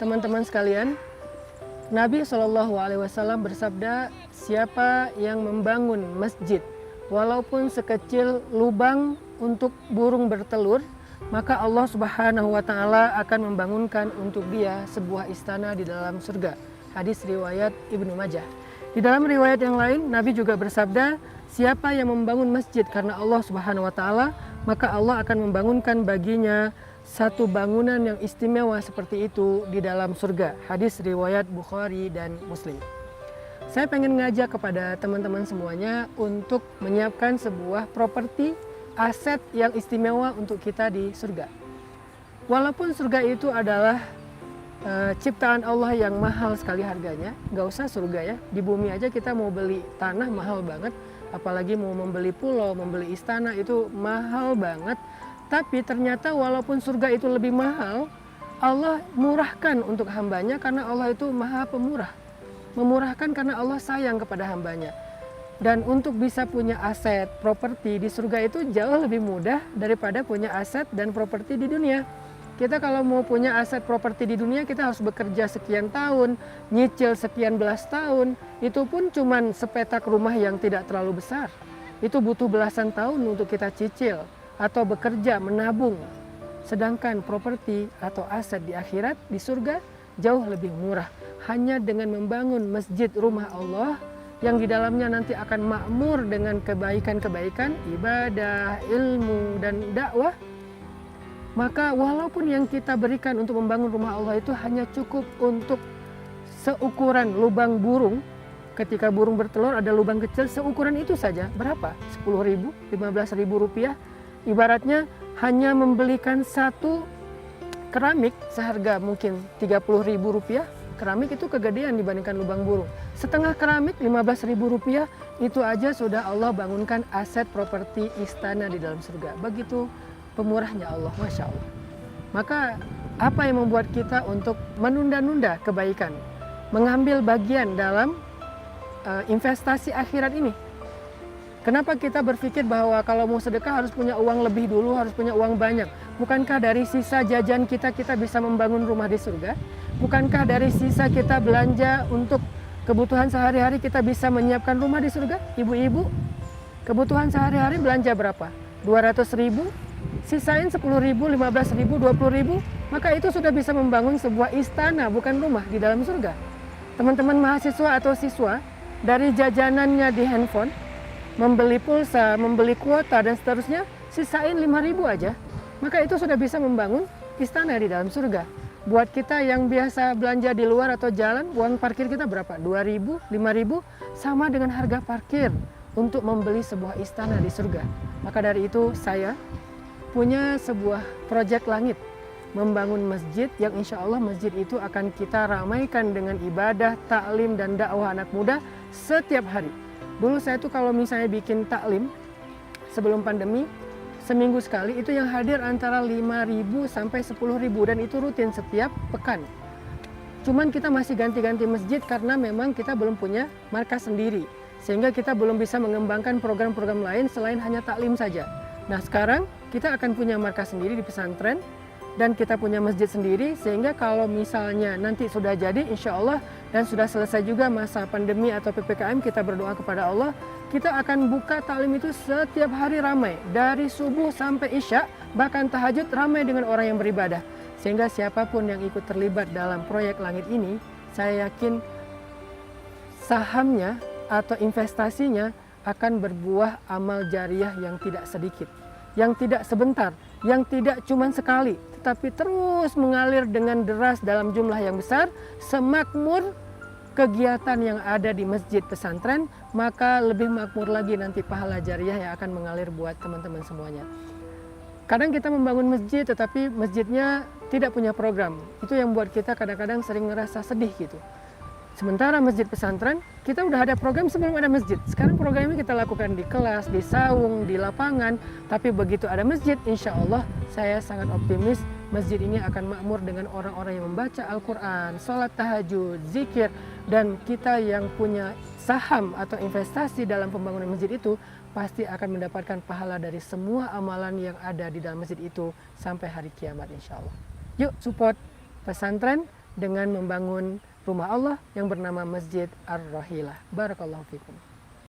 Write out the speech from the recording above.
teman-teman sekalian, Nabi SAW bersabda, siapa yang membangun masjid walaupun sekecil lubang untuk burung bertelur, maka Allah Subhanahu wa Ta'ala akan membangunkan untuk dia sebuah istana di dalam surga. Hadis riwayat Ibnu Majah. Di dalam riwayat yang lain, Nabi juga bersabda, siapa yang membangun masjid karena Allah Subhanahu wa Ta'ala, maka Allah akan membangunkan baginya satu bangunan yang istimewa seperti itu di dalam surga. Hadis riwayat Bukhari dan Muslim. Saya pengen ngajak kepada teman-teman semuanya untuk menyiapkan sebuah properti, aset yang istimewa untuk kita di surga. Walaupun surga itu adalah ciptaan Allah yang mahal sekali harganya, nggak usah surga ya, di bumi aja kita mau beli tanah mahal banget, apalagi mau membeli pulau, membeli istana itu mahal banget. Tapi ternyata walaupun surga itu lebih mahal, Allah murahkan untuk hambanya karena Allah itu maha pemurah. Memurahkan karena Allah sayang kepada hambanya. Dan untuk bisa punya aset, properti di surga itu jauh lebih mudah daripada punya aset dan properti di dunia. Kita kalau mau punya aset properti di dunia, kita harus bekerja sekian tahun, nyicil sekian belas tahun. Itu pun cuman sepetak rumah yang tidak terlalu besar. Itu butuh belasan tahun untuk kita cicil atau bekerja, menabung. Sedangkan properti atau aset di akhirat, di surga, jauh lebih murah. Hanya dengan membangun masjid rumah Allah, yang di dalamnya nanti akan makmur dengan kebaikan-kebaikan, ibadah, ilmu, dan dakwah, maka walaupun yang kita berikan untuk membangun rumah Allah itu hanya cukup untuk seukuran lubang burung, ketika burung bertelur ada lubang kecil, seukuran itu saja, berapa? 10.000, 15.000 rupiah. Ibaratnya hanya membelikan satu keramik seharga mungkin 30.000 rupiah. Keramik itu kegedean dibandingkan lubang burung. Setengah keramik 15.000 rupiah, itu aja sudah Allah bangunkan aset properti istana di dalam surga. Begitu pemurahnya Allah, Masya Allah. Maka apa yang membuat kita untuk menunda-nunda kebaikan, mengambil bagian dalam investasi akhirat ini? Kenapa kita berpikir bahwa kalau mau sedekah harus punya uang lebih dulu, harus punya uang banyak? Bukankah dari sisa jajan kita bisa membangun rumah di surga? Bukankah dari sisa kita belanja untuk kebutuhan sehari-hari kita bisa menyiapkan rumah di surga? Ibu-ibu, kebutuhan sehari-hari belanja berapa? 200.000, sisain 10.000, 15.000, 20.000, maka itu sudah bisa membangun sebuah istana, bukan rumah di dalam surga. Teman-teman mahasiswa atau siswa, dari jajanannya di handphone, membeli pulsa, membeli kuota, dan seterusnya, sisain 5.000 aja. Maka itu sudah bisa membangun istana di dalam surga. Buat kita yang biasa belanja di luar atau jalan, uang parkir kita berapa? 2.000, 5.000, sama dengan harga parkir untuk membeli sebuah istana di surga. Maka dari itu saya punya sebuah proyek langit, membangun masjid yang insya Allah masjid itu akan kita ramaikan dengan ibadah, taklim, dan dakwah anak muda setiap hari. Dulu saya tuh kalau misalnya bikin taklim sebelum pandemi, seminggu sekali itu yang hadir antara 5.000 sampai 10.000 dan itu rutin setiap pekan. Cuman kita masih ganti-ganti masjid karena memang kita belum punya markas sendiri. Sehingga kita belum bisa mengembangkan program-program lain selain hanya taklim saja. Nah sekarang kita akan punya markas sendiri di pesantren dan kita punya masjid sendiri, sehingga kalau misalnya nanti sudah jadi insya Allah dan sudah selesai juga masa pandemi atau PPKM, kita berdoa kepada Allah, kita akan buka taklim itu setiap hari ramai, dari subuh sampai isya, bahkan tahajud ramai dengan orang yang beribadah. Sehingga siapapun yang ikut terlibat dalam proyek langit ini, saya yakin sahamnya atau investasinya akan berbuah amal jariah yang tidak sedikit, yang tidak sebentar, yang tidak cuma sekali, tetapi terus mengalir dengan deras dalam jumlah yang besar. Semakmur kegiatan yang ada di masjid pesantren, maka lebih makmur lagi nanti pahala jariah yang akan mengalir buat teman-teman semuanya. Kadang kita membangun masjid tetapi masjidnya tidak punya program. Itu yang buat kita kadang-kadang sering ngerasa sedih gitu. Sementara masjid pesantren, kita udah ada program sebelum ada masjid. Sekarang programnya kita lakukan di kelas, di saung, di lapangan. Tapi begitu ada masjid, insya Allah saya sangat optimis masjid ini akan makmur dengan orang-orang yang membaca Al-Quran, sholat tahajud, zikir. Dan kita yang punya saham atau investasi dalam pembangunan masjid itu pasti akan mendapatkan pahala dari semua amalan yang ada di dalam masjid itu sampai hari kiamat insya Allah. Yuk support pesantren dengan membangun rumah Allah yang bernama Masjid Ar-Rahilah. Barakallahu fikum.